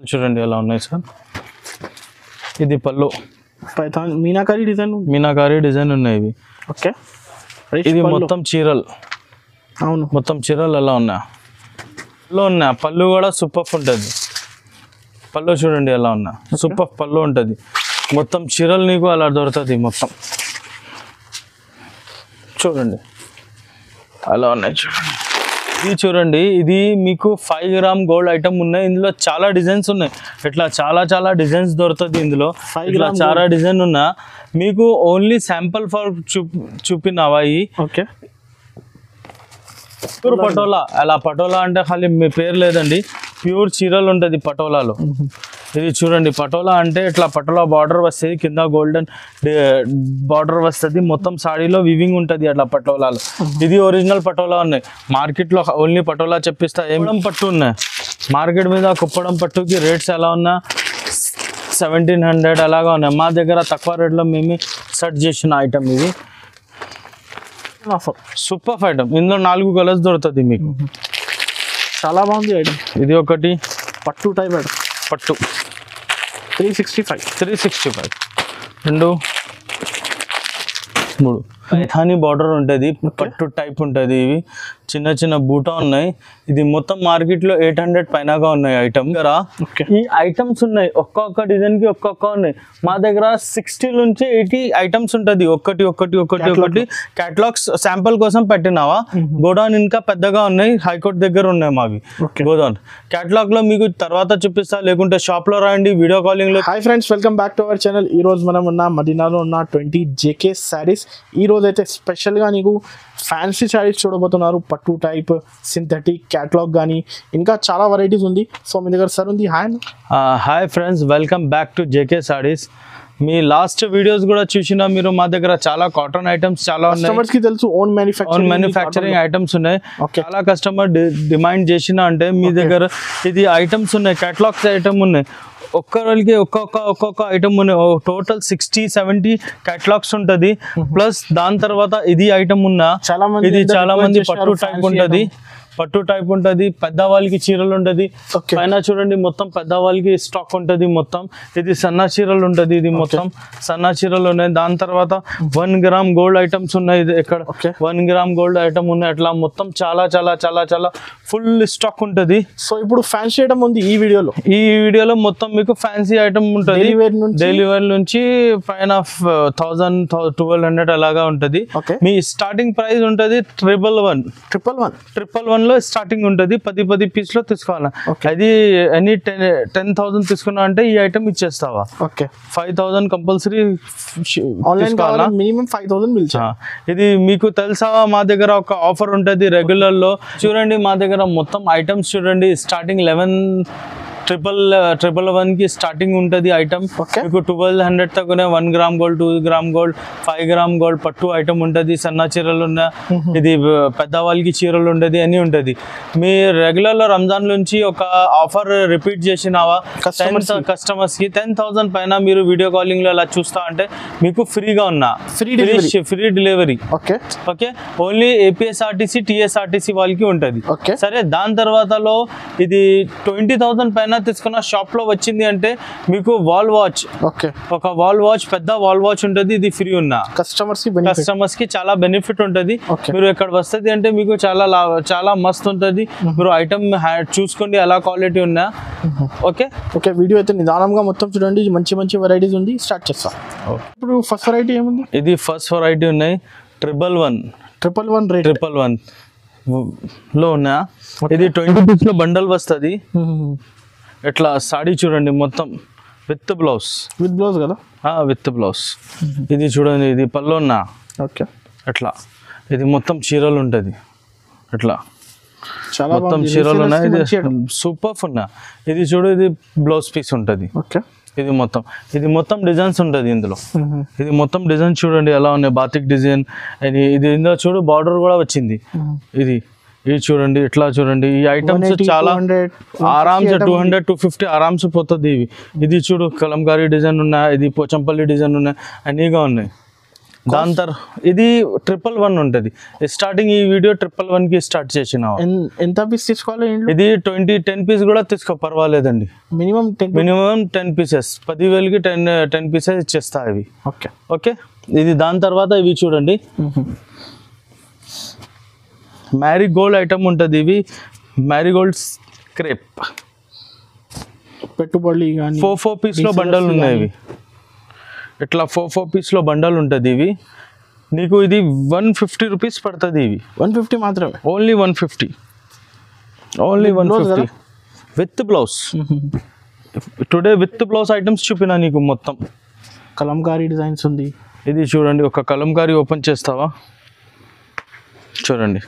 చూడండి ఎలా ఉన్నాయి సార్. ఇది పళ్ళు పైథాన్ మీనాకారి డిజైన్ ఉన్నాయి ఇవి. ఓకే, ఇది మొత్తం చీరలు. అవును, మొత్తం చీరలు ఎలా ఉన్నాయి. పళ్ళు కూడా సూపర్ ఉంటుంది. పళ్ళు చూడండి ఎలా ఉన్నా, సూపర్ పళ్ళు ఉంటుంది. మొత్తం చీరలు నీకు అలా దొరుకుతుంది. మొత్తం చూడండి అలా ఉన్నాయి. చూడండి ఇది చూడండి, ఇది మీకు 5 గ్రామ్ గోల్డ్ ఐటమ్ ఉన్నాయి. ఇందులో చాలా డిజైన్స్ ఉన్నాయి. ఇట్లా చాలా డిజైన్స్ దొరుకుతుంది. ఇందులో 5 గ్రామ్ చాలా డిజైన్ ఉన్నా. మీకు ఓన్లీ శాంపుల్ ఫర్ చూపినావా. Okay, pure patola. అలా పటోలా అంటే ఖాళీ మీ పేరు లేదండి, ప్యూర్ చీరలు ఉంటుంది పటోలాలో. ఇది చూడండి, పటోలా అంటే ఇట్లా పటోలా బార్డర్ వస్తుంది, కింద గోల్డెన్ బార్డర్ వస్తుంది. మొత్తం సాడీలో వివింగ్ ఉంటుంది అట్లా పటోలాలో. ఇది ఒరిజినల్ పటోలా ఉన్నాయి. మార్కెట్లో ఓన్లీ పటోలా చెప్పిస్తా. ఏమడం పట్టు ఉన్నాయి మార్కెట్ మీద. కుప్పడం పట్టుకి రేట్స్ ఎలా ఉన్నా 1700 అలాగా ఉన్నాయి. మా దగ్గర తక్కువ రేట్లో మేము సెట్ చేసిన ఐటమ్ ఇది. Super item. ఇందులో 4 కలర్స్ దొరుకుతుంది మీకు. చాలా బాగుంది ఐటమ్. ఇది ఒకటి పట్టు టైప్ ఐటమ్. పట్టు 365 2 3 పైథానీ బార్డర్ ఉంటుంది. పట్టు టైప్ ఉంటుంది. ఇవి చిన్న బూటా ఉన్నాయి. ఇది మొత్తం మార్కెట్లో 800 పైనగా ఉన్నాయి ఐటమ్. ఈ ఐటమ్స్ ఉన్నాయి, ఒక్కొక్క డిజైన్ కి ఒక్కొక్క ఉన్నాయి. మా దగ్గర 60 నుంచి 80 ఐటమ్స్ ఉంటుంది. ఒకటి క్యాటలాగ్స్ శాంపుల్ కోసం పెట్టినావా. గోడౌన్ ఇంకా పెద్దగా ఉన్నాయి, హైకోర్ట్ దగ్గర ఉన్నాయి మావి గోడౌన్. క్యాటలాగ్ లో మీకు తర్వాత చూపిస్తా, లేకుంటే షాప్ లో రాండి, వీడియో కాలింగ్ లో. Hi friends, welcome back to our channel. ఈ రోజు మనం ఉన్న మదీనాలో ఉన్న 20 JK శారీస్. ఈ రోజు అయితే స్పెషల్ గా నీకు ఫ్యాన్సీ శారీస్ చూడబోతున్నారు. పట్టు టైప్, సింథటిక్, క్యాటలాగ్ కానీ ఇంకా చాలా వెరైటీస్ ఉంది. సో మీ దగ్గర సార్ ఉంది. Hi friends, welcome back to JK saris. Me last videos కూడా చూసినా మీరు. మా దగ్గర చాలా కాటన్ ఐటమ్స్ చాలా ఉన్నాయి. తెలుసు, ఓన్ మ్యానుఫ్యాక్చరింగ్ ఐటమ్స్ ఉన్నాయి. చాలా కస్టమర్ డిమాండ్ చేసిన అంటే మీ దగ్గర ఇది ఐటమ్స్ ఉన్నాయి, క్యాటలాగ్స్ ఐటమ్ ఉన్నాయి. ఒక్కరికి ఒక్కొక్క ఐటమ్ ఉన్నాయి. టోటల్ 60-70 క్యాటలాగ్స్ ఉంటుంది. ప్లస్ దాని తర్వాత ఇది ఐటమ్ ఉన్నా. ఇది చాలా మంది పట్టు టైప్ ఉంటుంది. పెద్దవాళ్ళకి చీరలు ఉంటుంది. పైన చూడండి మొత్తం పెద్దవాళ్ళకి స్టాక్ ఉంటుంది. మొత్తం ఇది సన్న చీరలు ఉంటుంది. ఇది మొత్తం సన్న చీరలు ఉన్నాయి. దాని తర్వాత 1 గ్రామ్ గోల్డ్ ఐటమ్స్ ఉన్నాయి. ఇది ఇక్కడ 1 గ్రామ్ గోల్డ్ ఐటమ్ ఉన్నాయి. అట్లా మొత్తం చాలా ఫుల్ స్టాక్ ఉంటుంది. సో ఇప్పుడు ఫ్యాన్సీ ఐటమ్ ఉంది ఈ వీడియోలో. మొత్తం మీకు ఫ్యాన్సీ ఐటమ్ ఉంటుంది. డైలీ వేర్ నుంచి పైన 1000-1200 అలాగా ఉంటుంది. మీ స్టార్టింగ్ ప్రైస్ ఉంటుంది 111 లో స్టార్టింగ్ ఉంటుంది. 10 పీస్ లో తీసుకోవాలా. అది ఎనీ 10,000 తీసుకున్నా అంటే ఈ ఐటమ్ ఇచ్చేస్తావా. 5,000 compulsory minimum 5,000. ఇది మీకు తెలుసా, మా దగ్గర ఒక ఆఫర్ ఉంటుంది రెగ్యులర్ లో. చూడండి మా దగ్గర మొత్తం ఐటమ్స్ చూడండి. స్టార్టింగ్ 11,111 కి స్టార్టింగ్ ఉంటుంది ఐటమ్. మీకు 1200 తక్కునే 1 gram gold, 2 gram gold, 5 gram gold పట్టు ఐటమ్ ఉంటుంది. సన్న చీరలు ఉన్నాయి. ఇది పెద్దవాళ్ళకి చీరలు ఉంటుంది, అన్ని ఉంటుంది. మీ రెగ్యులర్ లో రంజాన్ నుంచి ఒక ఆఫర్ రిపీట్ చేసినావా కస్టమర్స్ కి 10,000 పైన మీరు వీడియో కాలింగ్ లో అలా చూస్తా అంటే మీకు ఫ్రీగా ఉన్నా free delivery. Okay, only APSRTC TSRTC వాళ్ళకి ఉంటుంది. సరే, దాని తర్వాతలో ఇది 20,000 పైన తీసుకున్న షాప్ లో వచ్చింది అంటే మీకు వాల్ వాచ్, ఒక వాల్ వాచ్, పెద్ద వాల్ వాచ్ ఉంటుంది. ఇది ఫ్రీ ఉన్నా కస్టమర్స్ కి చాలా బెనిఫిట్ ఉంటుంది. మీరు ఎక్కడ వస్తుంది అంటే మీకు చాలా మస్తు ఉంటుంది. మీరు ఐటమ్ చూసుకోండి ఎలా క్వాలిటీ ఉన్నా. ఓకే, వీడియో అయితే నిదానంగా మొత్తం చూడండి. మంచి వెరైటీస్ ఉంది. స్టార్ట్ చేస్తా. ఇప్పుడు ఫస్ట్ వెరైటీ ఏముంది? ఇది ఫస్ట్ వెరైటీ ఉన్నాయి 111 లో ఉన్నా. ఇది 20 పీస్ లో బండల్ వస్తుంది. ఇట్లా సాడీ చూడండి మొత్తం విత్ బ్లౌజ్ కదా. With blouse. ఇది చూడండి, ఇది పళ్ళు ఉన్నా. అట్లా ఇది మొత్తం చీరలు ఉంటుంది. ఇట్లా మొత్తం చీరలు ఉన్నాయి. ఇది సూపర్ ఉన్నా. ఇది చూడు, ఇది బ్లౌజ్ పీస్ ఉంటుంది. ఇది మొత్తం డిజైన్స్ ఉంటుంది ఇందులో. ఇది మొత్తం డిజైన్ చూడండి ఎలా ఉన్నాయి. Batik design. ఇది ఇందులో చూడు బార్డర్ కూడా వచ్చింది. ఇది చూడండి, ఇట్లా చూడండి. ఈ ఐటమ్స్ చాలా ఆరామ్స్ 200-250 ఆరామ్స్ పోతుంది. ఇది చూడు, కలంకారీ డిజైన్ ఉన్నాయి. ఇది పోచంపల్లి డిజైన్ ఉన్నాయి. అన్నీగా ఉన్నాయి. దాని తర్వాత ఇది 111 ఉంటుంది. స్టార్టింగ్ ఈ వీడియో 111 కి స్టార్ట్ చేసిన. ఎంత పీస్ తీసుకోవాలి? ఇది 10 పీస్ కూడా తీసుకో పర్వాలేదండి. మినిమం 10 పీసెస్ 10,000కి 10 పీసెస్ ఇచ్చేస్తా ఇవి. Okay okay. ఇది దాని తర్వాత ఇవి చూడండి, మ్యారీగోల్డ్ ఐటమ్ ఉంటుంది. ఇవి మ్యారీగోల్డ్ క్రేప్ పెట్టుబడి కానీ 4 పీస్లో బండల్ ఉన్నాయి. ఇవి ఇట్లా 4 పీస్లో బండల్ ఉంటుంది. ఇవి నీకు ఇది 150 రూపీస్ పడుతుంది. ఇవి 150 మాత్రమే, only 150, only 150 with blouse. Today with blouse items చూపినా నీకు మొత్తం. కలంకారీ డిజైన్స్ ఉంది. ఇది చూడండి, ఒక కలంకారీ ఓపెన్ చేస్తావా? చూడండి,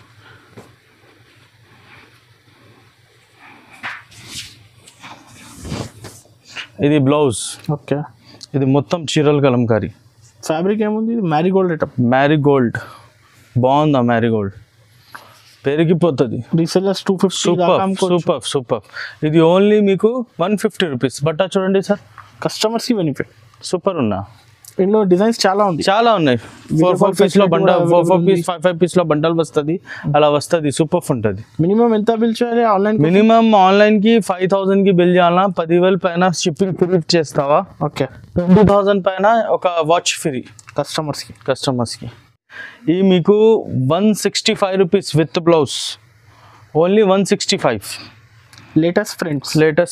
ఇది బ్లౌజ్. ఓకే. ఇది మొత్తం చీరల కలంకారీ. ఫ్యాబ్రిక్ ఏముంది? మ్యారీగోల్డ్ ఐటమ్. మ్యారీగోల్డ్ బాగుందా? మ్యారీగోల్డ్ పెరిగిపోతుంది. రీసెల్లర్స్ 250. సూపర్. ఇది ఓన్లీ మీకు 150 రూపీస్. బట్ట చూడండి సార్, కస్టమర్స్కి బెనిఫిట్. సూపర్ ఉన్నా. ఇందులో డిజైన్స్ చాలా ఉన్నాయి. 4 పీస్లో బండల్, 4 పీస్ 5 పీస్లో బండల్ వస్తుంది. అలా వస్తుంది, సూపర్ ఉంటుంది. మినిమం ఎంత బిల్ చేయాలి ఆన్లైన్? మినిమం ఆన్లైన్కి 5,000కి బిల్ చేయాలా. 10,000 పైన షిప్పింగ్ ఫ్రీ చేస్తావా? ఓకే. 20,000 పైన ఒక వాచ్ ఫ్రీ కస్టమర్స్కి. ఈ మీకు 165 rupees with blouse, only 165. Latest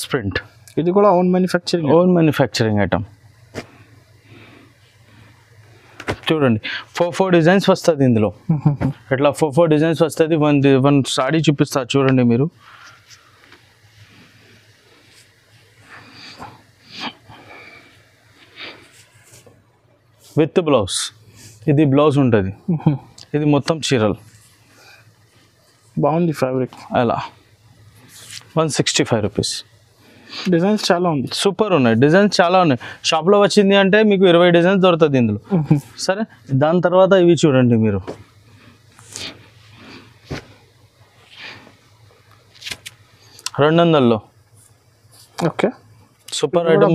print. ఇది కూడా ఓన్ మ్యానుఫ్యాక్చరింగ్ ఐటమ్. చూడండి, 4 డిజైన్స్ వస్తుంది ఇందులో. ఇట్లా 4 డిజైన్స్ వస్తుంది. వన్ సాడీ చూపిస్తా చూడండి మీరు. With blouse. ఇది బ్లౌజ్ ఉంటుంది. ఇది మొత్తం చీరలు. బాగుంది ఫ్యాబ్రిక్. అలా 165 రూపీస్. డిజైన్స్ చాలా ఉంది. సూపర్ ఉన్నాయి, డిజైన్స్ చాలా ఉన్నాయి. షాప్లో వచ్చింది అంటే మీకు 20 డిజైన్స్ దొరుకుతుంది ఇందులో. సరే, దాని తర్వాత ఇవి చూడండి మీరు. $200. ఓకే. Super item.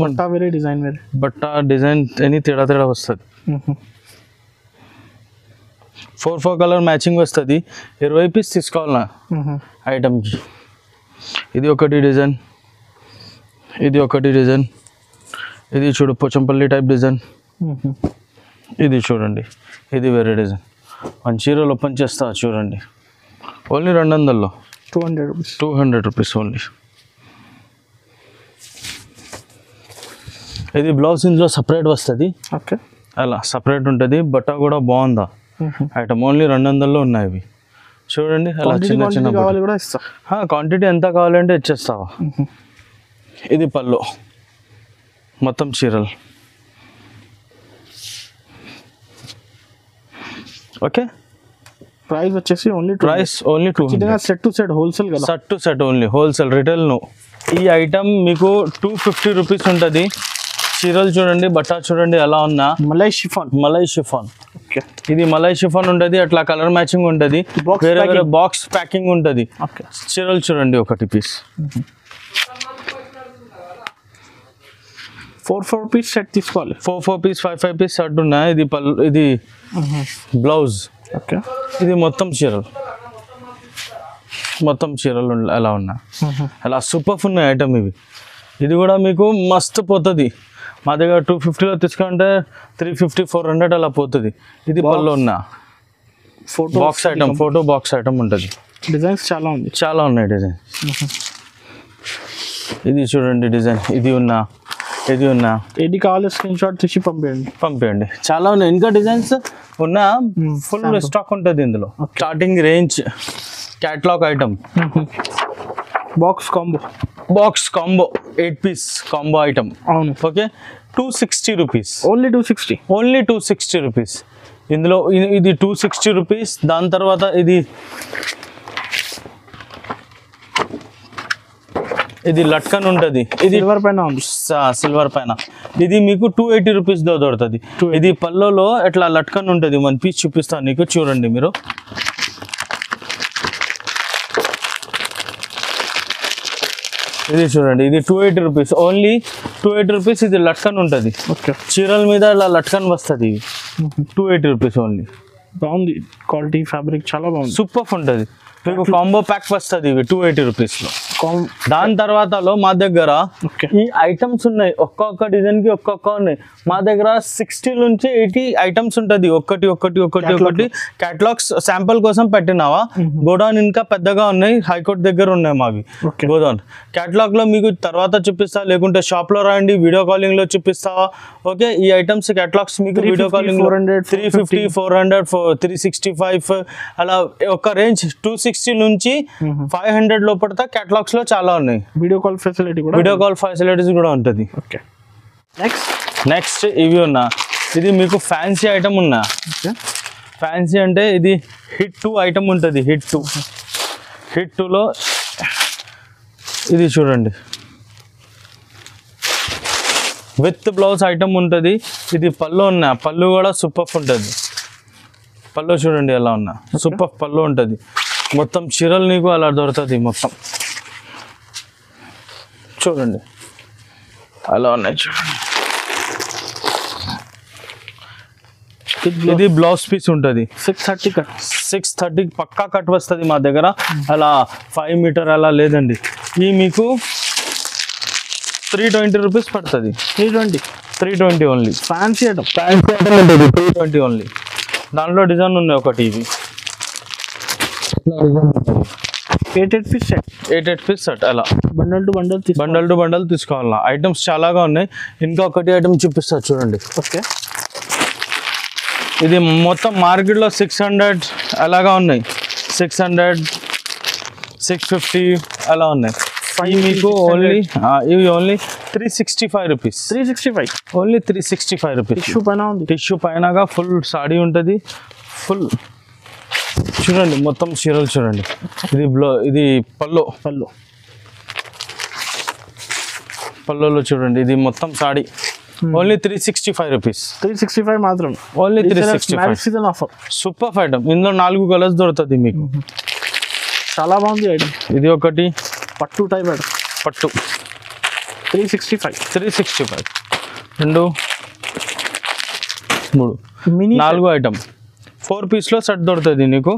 బట్ట డిజైన్ ఎనీ తేడా వస్తుంది. 4 కలర్ మ్యాచింగ్ వస్తుంది. 20 పీస్ తీసుకోవాలన్నా ఐటమ్కి. ఇది ఒకటి డిజైన్, ఇది ఒకటి డిజైన్. ఇది చూడు, పోచంపల్లి టైప్ డిజైన్. ఇది చూడండి, ఇది వేరే డిజైన్. 1 చీరలు ఓపెన్ చేస్తా చూడండి. ఓన్లీ 200. 200 rupees only. ఇది బ్లౌజ్ ఇందులో సపరేట్ వస్తుంది. ఓకే. అలా సపరేట్ ఉంటుంది. బట్ట కూడా బాగుందా ఐటమ్. ఓన్లీ 200లో ఉన్నాయి ఇవి. చూడండి, అలా చిన్న క్వాంటిటీ ఎంత కావాలంటే ఇచ్చేస్తావా. ఇది పళ్ళు, మొత్తం చీరలు. ఓకే. ప్రైస్ వచ్చేసి only 200. Set to set wholesale కదా? Set to set only, wholesale, retail no. ఈ ఐటమ్ మీకు 250 రూపీస్ ఉంటుంది. చీరలు చూడండి, బట్ట చూడండి ఎలా ఉన్నా. మలై షిఫాన్. ఓకే. ఇది మలై షిఫాన్ ఉంటుంది. అట్లా కలర్ మ్యాచింగ్ ఉంటుంది. వేరే బాక్స్ ప్యాకింగ్ ఉంటుంది. చీరలు చూడండి, ఒకటి పీస్. 4 పీస్ సెట్ తీసుకోవాలి. 4 పీస్ 5 పీస్ సెట్ ఉన్నాయి. ఇది పళ్ళు, ఇది బ్లౌజ్. ఓకే. ఇది మొత్తం చీరలు ఎలా ఉన్నా. అలా సూపర్ ఉన్నాయి ఐటమ్ ఇవి. ఇది కూడా మీకు మస్తు పోతుంది. మా దగ్గర 250లో తీసుకుంటే 350, 400 అలా పోతుంది. ఇది పళ్ళు ఉన్న box item, photo box item ఉంటుంది. డిజైన్స్ చాలా ఉన్నాయి డిజైన్. ఇది చూడండి డిజైన్. ఇది ఉన్నా. ఏది కావాలి స్క్రీన్ షాట్ తీసి పంపేయండి. చాలా ఉన్నాయి ఇంకా డిజైన్స్ ఉన్నా. ఫుల్ స్టాక్ ఉంటుంది ఇందులో. Starting range catalogue item. Box combo 8 piece combo item. అవును. ఓకే. 260 రూపీస్. Only 260 rupees. ఇందులో ఇది 260 రూపీస్. దాని తర్వాత ఇది లట్కన్ ఉంటుంది. ఇది సిల్వర్ పైన. ఇది మీకు 280 రూపీస్ దొరుకుతుంది. ఇది పళ్ళలో ఇట్లా లట్కన్ ఉంటుంది. 1 పీస్ చూపిస్తాను నీకు, చూడండి మీరు. ఇది చూడండి, ఇది 280 రూపీస్, ఓన్లీ 280 రూపీస్. ఇది లట్కన్ ఉంటుంది, ఓకే. చీరల మీద ఇలా లట్కన్ వస్తుంది. 280 రూపీస్ ఓన్లీ. బాగుంది క్వాలిటీ, ఫ్యాబ్రిక్ చాలా బాగుంది. సూపర్ ఉంటుంది. మీకు కాంబో ప్యాక్ వస్తుంది ఇవి 280 రూపీస్లో. దాని తర్వాతలో మా దగ్గర ఈ ఐటమ్స్ ఉన్నాయి, ఒక్కొక్క డిజైన్ కి ఒక్కొక్క ఉన్నాయి. మా దగ్గర 60 నుంచి 80 ఐటమ్స్ ఉంటుంది. ఒకటి క్యాటలాగ్స్ శాంపుల్ కోసం పెట్టినావా. గోడౌన్ ఇంకా పెద్దగా ఉన్నాయి, హైకోర్ట్ దగ్గర ఉన్నాయి మావి గోడౌన్. క్యాటలాగ్ లో మీకు తర్వాత చూపిస్తా, లేకుంటే షాప్ లో రండి, వీడియో కాలింగ్ లో చూపిస్తావా. ఓకే, ఈ ఐటమ్స్ క్యాటలాగ్స్ మీకు వీడియో కాలింగ్ 350, 400, 365 అలా ఒక రేంజ్. 260 నుంచి 500 లోపల క్యాటలాగ్స్ లో చాలా ఉన్నాయి. వీడియో కాల్ ఫెసిలిటీస్ కూడా ఉంటుంది. ఓకే. నెక్స్ట్ ఇవి ఉన్నా, ఇది మీకు ఫ్యాన్సీ ఐటమ్ ఉన్నా. ఫ్యాన్సీ అంటే ఇది హిట్ 2 ఐటమ్ ఉంటుంది. హిట్ 2లో ఇది చూడండి, విత్ బ్లౌజ్ ఐటమ్ ఉంటుంది. ఇది పళ్ళు ఉన్నా, పళ్ళు కూడా సూపర్ ఉంటుంది. పళ్ళు చూడండి ఎలా ఉన్నా, సూపర్ పళ్ళు ఉంటుంది. మొత్తం చీరలు నీకు అలా దొరుకుతుంది. మొత్తం చూడండి అలా ఉన్నాయి. చూడండి, ఇది బ్లౌజ్ పీస్ ఉంటుంది. 630 పక్కా కట్ వస్తుంది మా దగ్గర. అలా 5 మీటర్ అలా లేదండి. ఈ మీకు 320 రూపీస్ పడుతుంది. 320 ఓన్లీ. ఫ్యాన్సీ ఐటమ్ ఉంటుంది. 320 ఓన్లీ. దాంట్లో డిజైన్ ఉన్నాయి ఒకటి. ఇవి 8 పీస్ సెట్ అలా బండల్ టు బండల్ తీసుకోవాలా. ఐటమ్స్ చాలాగా ఉన్నాయి. ఇంకా ఒకటి ఐటమ్ చూపిస్తా చూడండి. ఓకే. ఇది మొత్తం మార్కెట్లో 600 అలాగా ఉన్నాయి. 600, 650 అలా ఉన్నాయి. మీకు ఓన్లీ ఇవి only 365 rupees. Only 365 rupees. Tissue పైనగా ఫుల్ సాడీ ఉంటుంది. ఫుల్ చూడండి, మొత్తం చీరలు చూడండి. ఇది పళ్ళులో చూడండి, ఇది మొత్తం సాడీ. Only 365 rupees. 365 మాత్రం. ఓన్లీ 365. Super item. ఇందులో 4 కలర్స్ దొరుకుతుంది మీకు. చాలా బాగుంది ఐటమ్. ఇది ఒకటి పట్టు టైప్ ఐటమ్. పట్టు 365. 2, 3, 4 ఐటమ్. 4 పీస్లో సెట్ దొరుకుతుంది నీకు.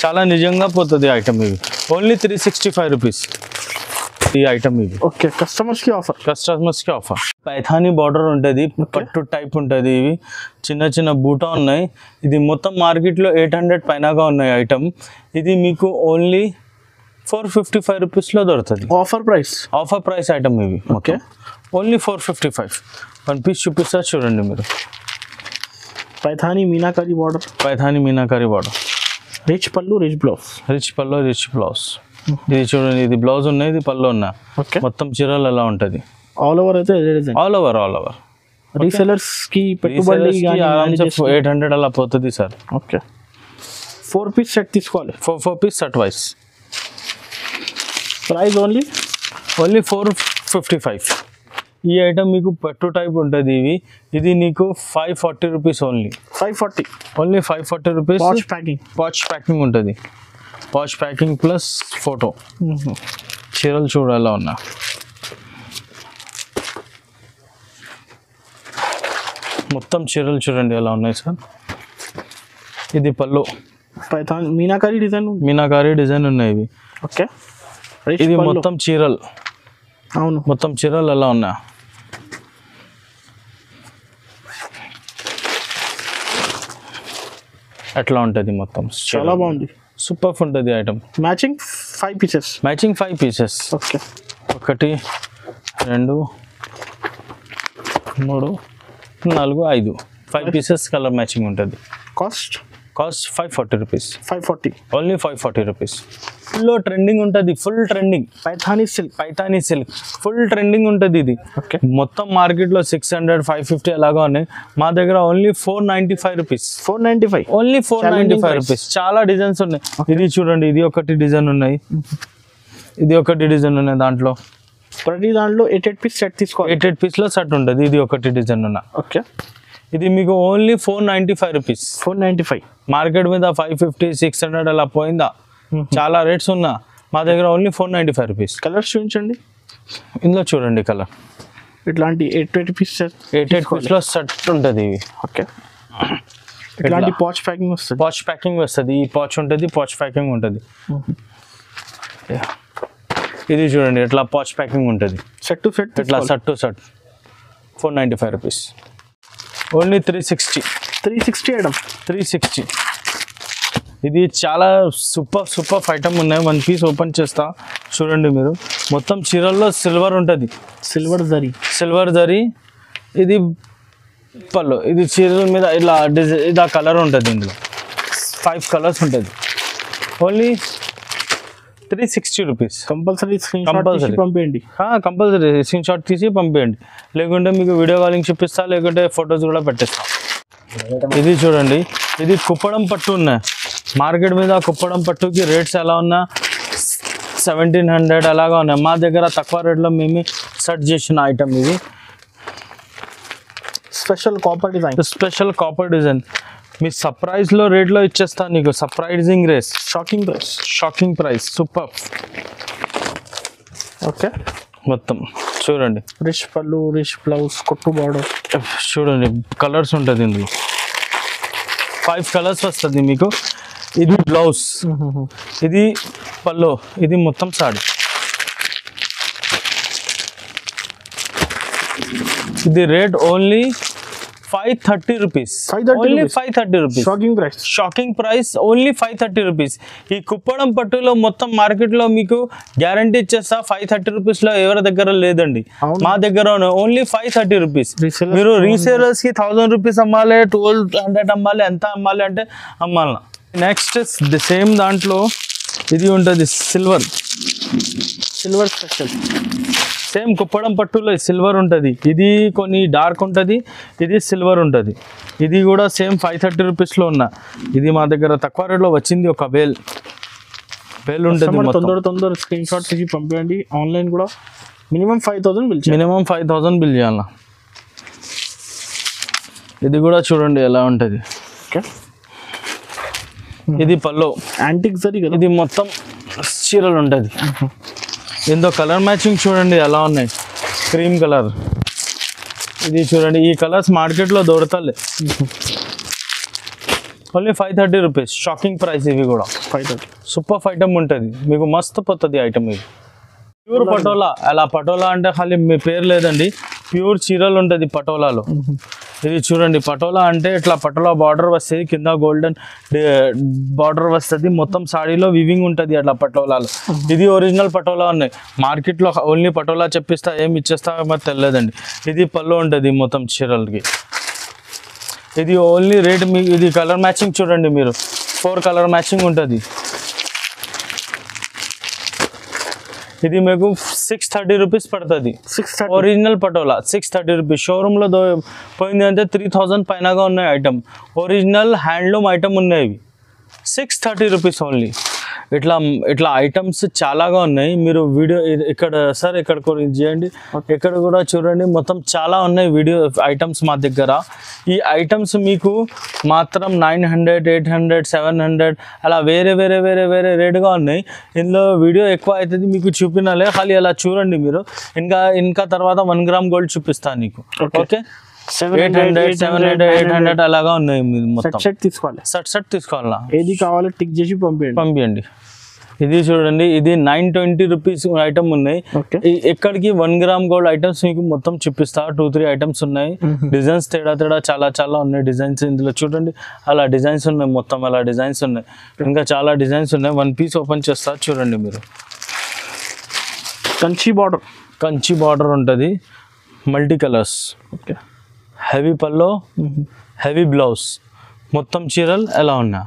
చాలా నిజంగా పోతుంది ఐటమ్. ఇవి ఓన్లీ 365 రూపీస్ ఈ ఐటమ్. ఇవి ఓకే. కస్టమర్స్కి ఆఫర్. పైథానీ బార్డర్ ఉంటుంది, పట్టు టైప్ ఉంటుంది. ఇవి చిన్న బూటా ఉన్నాయి. ఇది మొత్తం మార్కెట్లో 800 పైనగా ఉన్నాయి ఐటమ్. ఇది మీకు ఓన్లీ 455 రూపీస్లో దొరుకుతుంది. ఆఫర్ ప్రైస్ ఐటమ్ ఇవి. Okay, only 455. 1 పీస్ చూపిస్తా చూడండి మీరు. పైథానీ మీనాకారి బార్డర్. రిచ్ పళ్ళు, రిచ్ బ్లౌజ్. ఇది చూడండి, ఇది బ్లౌజ్ ఉన్నాయి, ఇది పళ్ళు ఉన్నా. మొత్తం చీరలు ఎలా ఉంటుంది. ఆల్ ఓవర్ అయితే ఆల్ ఓవర్ రీసెలర్స్ కి పెట్టుబడి 800 అలా పోతుంది సార్. ఓకే. 4 పీస్ సెట్ తీసుకోవాలి. 4 piece set wise. Price only 455. ఈ ఐటమ్ మీకు పట్టు టైప్ ఉంటుంది. ఇది నీకు 540 rupees only. 540 rupees. Patch packing ఉంటుంది. Patch packing plus photo. చీరలు చూడాలా ఉన్నా. మొత్తం చీరలు చూడండి ఎలా ఉన్నాయి సార్. ఇది పళ్ళు. మీనాకారి డిజైన్ ఉన్నాయి ఇవి. ఓకే. ఇది మొత్తం చీరలు. అవును, మొత్తం చీరలు ఎలా ఉన్నా. అట్లా ఉంటుంది మొత్తం. చాలా బాగుంది, సూపర్ ఉంటుంది item. Matching 5 pieces. Okay. 1, 2, 3, 4, 5 pieces colour matching ఉంటుంది. Cost 540 rupees. 540. Only 540 rupees. ఫుల్లో ట్రెండింగ్ ఉంటుంది. Full trending. Paithani silk full trending ఉంటుంది ఇది. ఓకే. మొత్తం మార్కెట్లో 600, 550 అలాగా ఉన్నాయి. మా దగ్గర ఓన్లీ 495 రూపీస్. Only 495 rupees. చాలా డిజైన్స్ ఉన్నాయి. ఇది చూడండి, ఇది ఒకటి డిజైన్ ఉన్నాయి, దాంట్లో ప్రతి దాంట్లో 8 పీస్ సెట్ తీసుకోవాలి. 8 పీస్లో సెట్ ఉంటుంది. ఇది ఒకటి డిజైన్ ఉన్నా. ఓకే. ఇది మీకు ఓన్లీ 495 రూపీస్. 495. మార్కెట్ మీద 550, 600 అలా పోయిందా. చాలా రేట్స్ ఉన్నా. మా దగ్గర ఓన్లీ 495 రూపీస్. కలర్స్ చూపించండి. ఇందులో చూడండి కలర్ ఇట్లాంటి 820 పీస్ 8 పీస్లో సెట్ ఉంటుంది ఇవి. ఓకే, ఇట్లాంటి పాచ్ ప్యాకింగ్ వస్తుంది. పాచ్ ప్యాకింగ్ వస్తుంది. ఈ పాచ్ ఉంటుంది, పాచ్ ప్యాకింగ్ ఉంటుంది. ఇది చూడండి ఇట్లా పాచ్ ప్యాకింగ్ ఉంటుంది. సెట్ టు సెట్ ఇట్లా set to set 495 rupees. Only 360 item. 360. ఇది చాలా సూపర్ ఐటమ్ ఉన్నాయి. 1 పీస్ ఓపెన్ చేస్తా చూడండి మీరు. మొత్తం చీరల్లో సిల్వర్ ఉంటుంది, సిల్వర్ జరీ. ఇది పళ్ళు. ఇది చీరల మీద ఇలా ఇది కలర్ ఉంటుంది. ఇందులో 5 కలర్స్ ఉంటుంది. Only 360 rupees. Compulsory screenshot పంపేయండి. కంపల్సరీ స్క్రీన్ షాట్ తీసి పంపేయండి. లేకుంటే మీకు వీడియో కాలింగ్ చూపిస్తా, లేకుంటే ఫొటోస్ కూడా పెట్టేస్తా. ఇది చూడండి, ఇది కుప్పడం పట్టు ఉన్నాయి. మార్కెట్ మీద కుప్పడం పట్టుకి రేట్స్ ఎలా ఉన్నా 1700 అలాగా ఉన్నాయి. మా దగ్గర తక్కువ రేట్లో మేము సెట్ చేసిన ఐటమ్ ఇది. స్పెషల్ కాపర్ డిజైన్ మీ సర్ప్రైజ్లో రేట్లో ఇచ్చేస్తాను నీకు. Surprising rates, shocking price. Super. Okay, మొత్తం చూడండి. రిచ్ పళ్ళు, రిచ్ బ్లౌజ్, కొట్టు బార్డర్. చూడండి కలర్స్ ఉంటుంది ఇందులో. 5 కలర్స్ వస్తుంది మీకు. ఇది బ్లౌజ్, ఇది పళ్ళు, ఇది మొత్తం సారీ. ఇది rate only 530 rupees. Only 530 rupees. Shocking price. Only 530 rupees. ఈ కుప్పడం పట్టులో మొత్తం మార్కెట్లో మీకు గ్యారంటీ ఇచ్చేస్తా 530 రూపీస్లో ఎవరి దగ్గర లేదండి. మా దగ్గర ఓన్లీ 530 రూపీస్. మీరు రీసేలర్స్కి 1000 రూపీస్ అమ్మాలి, 1200 అమ్మాలి, ఎంత అమ్మాలి అంటే అమ్మాలి. నెక్స్ట్ సేమ్ దాంట్లో ఇది ఉంటుంది సిల్వర్ స్పెషల్. సేమ్ కుప్పడం పట్టులో సిల్వర్ ఉంటుంది. ఇది కొన్ని డార్క్ ఉంటుంది, ఇది సిల్వర్ ఉంటుంది. ఇది కూడా సేమ్ 530 రూపీస్లో ఉన్న. ఇది మా దగ్గర తక్కువ రేట్లో వచ్చింది. ఒక బేల్ ఉంటుంది. తొందర స్క్రీన్ షాట్ తీసి పంపించండి. ఆన్లైన్ కూడా మినిమం 5000 బిల్ చేయాల. ఇది కూడా చూడండి ఎలా ఉంటుంది. ఇది పల్లో యాంటిక్ జరీ కదా. ఇది మొత్తం చీరలు ఉంటుంది. ఇందులో కలర్ మ్యాచింగ్ చూడండి ఎలా ఉన్నాయి. Cream colour. ఇది చూడండి, ఈ కలర్స్ మార్కెట్లో దొరకలే. Only 530 rupees. Shocking price. ఇవి కూడా 530. సూపర్ ఐటమ్ ఉంటుంది మీకు. మస్తు పోతుంది ఐటమ్. ఇది ప్యూర్ పటోలా. అలా పటోలా అంటే ఖాళీ మీ పేరు లేదండి, ప్యూర్ చీరలు ఉంటుంది పటోలాలో. ఇది చూడండి, పటోలా అంటే ఇట్లా పటోలా బార్డర్ వస్తుంది, కింద గోల్డెన్ బార్డర్ వస్తుంది. మొత్తం సాడీలో వివింగ్ ఉంటుంది అట్లా పటోలాలో. ఇది ఒరిజినల్ పటోలా ఉన్నాయి. మార్కెట్లో ఓన్లీ పటోలా చెప్పిస్తా, ఏమి ఇచ్చేస్తా మరి తెలియదండి. ఇది పళ్ళు ఉంటుంది మొత్తం చీరలకి. ఇది ఓన్లీ రేట్ మీకు. ఇది కలర్ మ్యాచింగ్ చూడండి మీరు. 4 కలర్ మ్యాచింగ్ ఉంటుంది. ఇది మీకు 630 రూపీస్ పడుతుంది. Original patola 630 rupees. షోరూంలో పోయింది అంటే 3000 పైనగా ఉన్నాయి ఐటమ్. ఒరిజినల్ హ్యాండ్లూమ్ ఐటమ్ ఉన్నాయి. 630 రూపీస్ ఓన్లీ. ఇట్లా ఐటమ్స్ చాలాగా ఉన్నాయి. మీరు వీడియో ఇక్కడ సార్ ఇక్కడ చేయండి, ఇక్కడ కూడా చూడండి. మొత్తం చాలా ఉన్నాయి వీడియో ఐటమ్స్ మా దగ్గర. ఈ ఐటమ్స్ మీకు మాత్రం 900, 800, 700 అలా వేరే రేటుగా ఉన్నాయి. ఇందులో వీడియో ఎక్కువ అవుతుంది మీకు చూపినాలే, ఖాళీ అలా చూడండి మీరు. ఇంకా తర్వాత 1 గ్రామ్ గోల్డ్ చూపిస్తాను నీకు. ఓకే, 800, 700, 800 అలాగా ఉన్నాయి. మొత్తం సెట్ తీసుకోవాలా. ఏది కావాలో టిక్ చేసి పంపించండి. ఇది చూడండి, ఇది 920 రూపీస్ ఐటమ్ ఉన్నాయి. ఎక్కడికి 1 గ్రామ్ గోల్డ్ ఐటమ్స్ మీకు మొత్తం చూపిస్తా. 2-3 ఐటమ్స్ ఉన్నాయి. డిజైన్స్ తేడా చాలా ఉన్నాయి డిజైన్స్. ఇందులో చూడండి అలా డిజైన్స్ ఉన్నాయి. మొత్తం అలా డిజైన్స్ ఉన్నాయి. ఇంకా చాలా డిజైన్స్ ఉన్నాయి. 1 పీస్ ఓపెన్ చేస్తా చూడండి మీరు. కంచి బార్డర్ ఉంటుంది. Multi colours. ఓకే, హెవీ పల్లో, హెవీ బ్లౌజ్. మొత్తం చీరలు ఎలా ఉన్నా.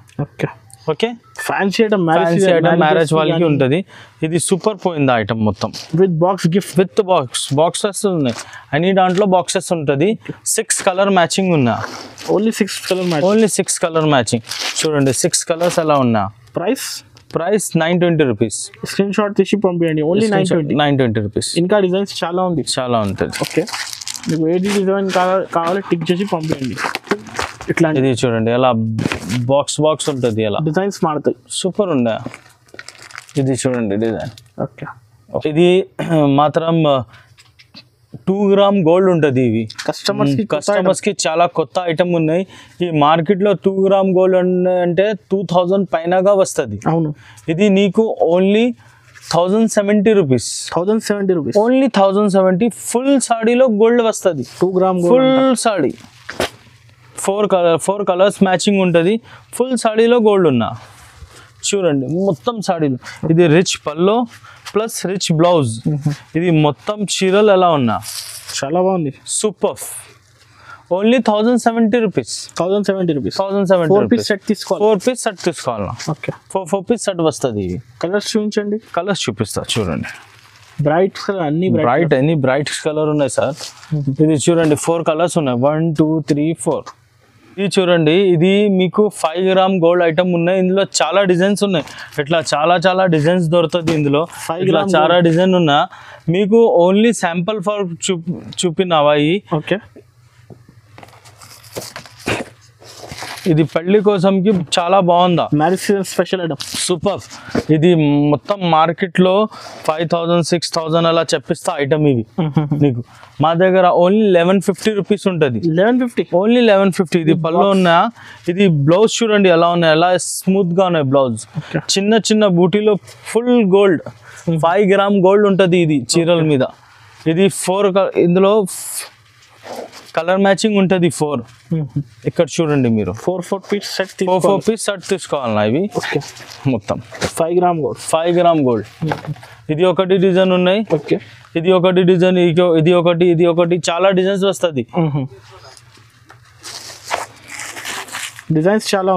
ఓకే, ఫ్యాన్సీ ఐటమ్ మ్యారేజ్ వాళ్ళకి ఉంటుంది. ఇది సూపర్ పోయింది ఐటమ్ మొత్తం. With box gift. With boxes ఉన్నాయి. అన్ని దాంట్లో బాక్సెస్ ఉంటుంది. 6 కలర్ మ్యాచింగ్ ఉన్నా. Only 6 colour matching. చూడండి 6 కలర్స్ ఎలా ఉన్నా. Price 920 rupees. స్క్రీన్ షాట్ తీసి పంపించండి. Only 920 rupees. ఇంకా డిజైన్స్ చాలా ఉంటుంది. ఓకే, మీకు ఏ డిజైన్ కావాలో టిక్ చేసి పంపించండి. ఇట్లా ఇది చూడండి అలా బాక్స్ ఉంటుంది. అలా డిజైన్స్ మారుతాయి. సూపర్ ఉందా. ఇది చూడండి డిజైన్. ఓకే, ఇది మాత్రం 2 గ్రామ్ గోల్డ్ ఉంటుంది. ఇవి కస్టమర్స్ కి చాలా కొత్త ఐటమ్ ఉన్నాయి. ఈ మార్కెట్ లో 2 గ్రామ్ గోల్డ్ అంటే 2000 పైనగా వస్తుంది. అవును, ఇది నీకు ఓన్లీ 1070 రూపీస్. ఓన్లీ 1070 ఫుల్ సాడీలో గోల్డ్ వస్తుంది. 2 gram full sari 4 colours matching ఉంటుంది. ఫుల్ సాడీలో గోల్డ్ ఉన్నా చూడండి మొత్తం సాడీలో. ఇది rich pallu plus rich blouse. ఇది మొత్తం చీరలు ఎలా ఉన్నా చాలా బాగుంది. Super. Only 1070 rupees. 4 piece set తీసుకోవాలి. 4 పీస్ సెట్ తీసుకోవాలా? ఓకే, 4 పీస్ సెట్ వస్తుంది. ఇవి కలర్స్ చూపించండి. కలర్స్ చూపిస్తా చూడండి. బ్రైట్ కలర్ అన్ని బ్రైట్ కలర్ ఉన్నాయి సార్. ఇది చూడండి 4 కలర్స్ ఉన్నాయి. 1 2 3 4. ఇది చూడండి, ఇది మీకు 5 గ్రామ్ గోల్డ్ ఐటమ్ ఉన్నాయి. ఇందులో చాలా డిజైన్స్ ఉన్నాయి. ఇట్లా చాలా డిజైన్స్ దొరుకుతుంది ఇందులో. ఇట్లా చాలా డిజైన్ ఉన్నా మీకు ఓన్లీ శాంపుల్ ఫర్ చూపినవా. ఓకే, ఇది పెళ్లి కోసంకి చాలా బాగుందా. Marriage season special item. Super. ఇది మొత్తం మార్కెట్ లో 5000 6000 అలా చెప్పిస్తా ఐటమ్. ఇవి నీకు మా దగ్గర ఓన్లీ 1150 రూపీస్ ఉంటుంది. 1150 ఓన్లీ 1150. ఇది పళ్ళు ఉన్నా. ఇది బ్లౌజ్ చూడండి ఎలా ఉన్నాయి, ఎలా స్మూత్ గా ఉన్నాయి బ్లౌజ్. చిన్న బూటీలో ఫుల్ గోల్డ్ 5 గ్రామ్ గోల్డ్ ఉంటుంది ఇది చీరల మీద. ఇది 4 ఇందులో కలర్ మ్యాచింగ్ ఉంటుంది 4. ఇక్కడ చూడండి మీరు 4 పీస్ సెట్ 4 పీస్ సెట్ తీసుకోవాలన్నా. ఇవి మొత్తం 5 గ్రామ్ గోల్డ్. ఇది ఒకటి డిజైన్ ఉన్నాయి. ఓకే, ఇది ఒకటి డిజైన్, ఇది ఒకటి చాలా డిజైన్స్ వస్తుంది. డిజైన్స్ చాలా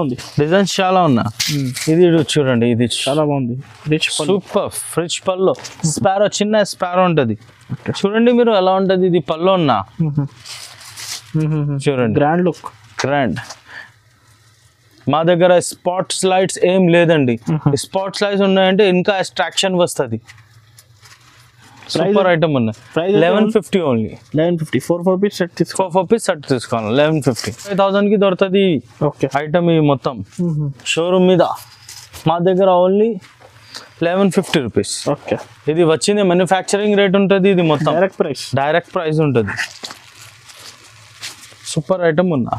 ఉన్నా. ఇది చూడండి, ఇది చాలా బాగుంది. సూపర్. రిచ్ పల్లో స్పారో, చిన్న స్పారో ఉంటుంది. చూడండి మీరు ఎలా ఉంటుంది. ఇది పల్లో ఉన్నా చూడండి. గ్రాండ్. మా దగ్గర స్పాట్స్ లైట్స్ ఏం లేదండి. స్పాట్స్ లైట్స్ ఉన్నాయంటే ఇంకా అట్రాక్షన్ వస్తుంది. సూపర్ ఐటమ్ ఉన్నాయి. 1150 ఓన్లీ. 1150. 4 పీస్ సెట్ తీసుకోవాలి. 4 పీస్ సెట్ తీసుకోవాలి. 1150. 5000 కి దొరుకుతుంది ఐటమ్. ఇవి మొత్తం షోరూమ్ మీద. మా దగ్గర ఓన్లీ 1150 రూపీస్. ఓకే, ఇది వచ్చింది మ్యానుఫ్యాక్చరింగ్ రేట్ ఉంటుంది. ఇది మొత్తం డైరెక్ట్ ప్రైస్ ఉంటుంది. సూపర్ ఐటమ్ ఉన్నా.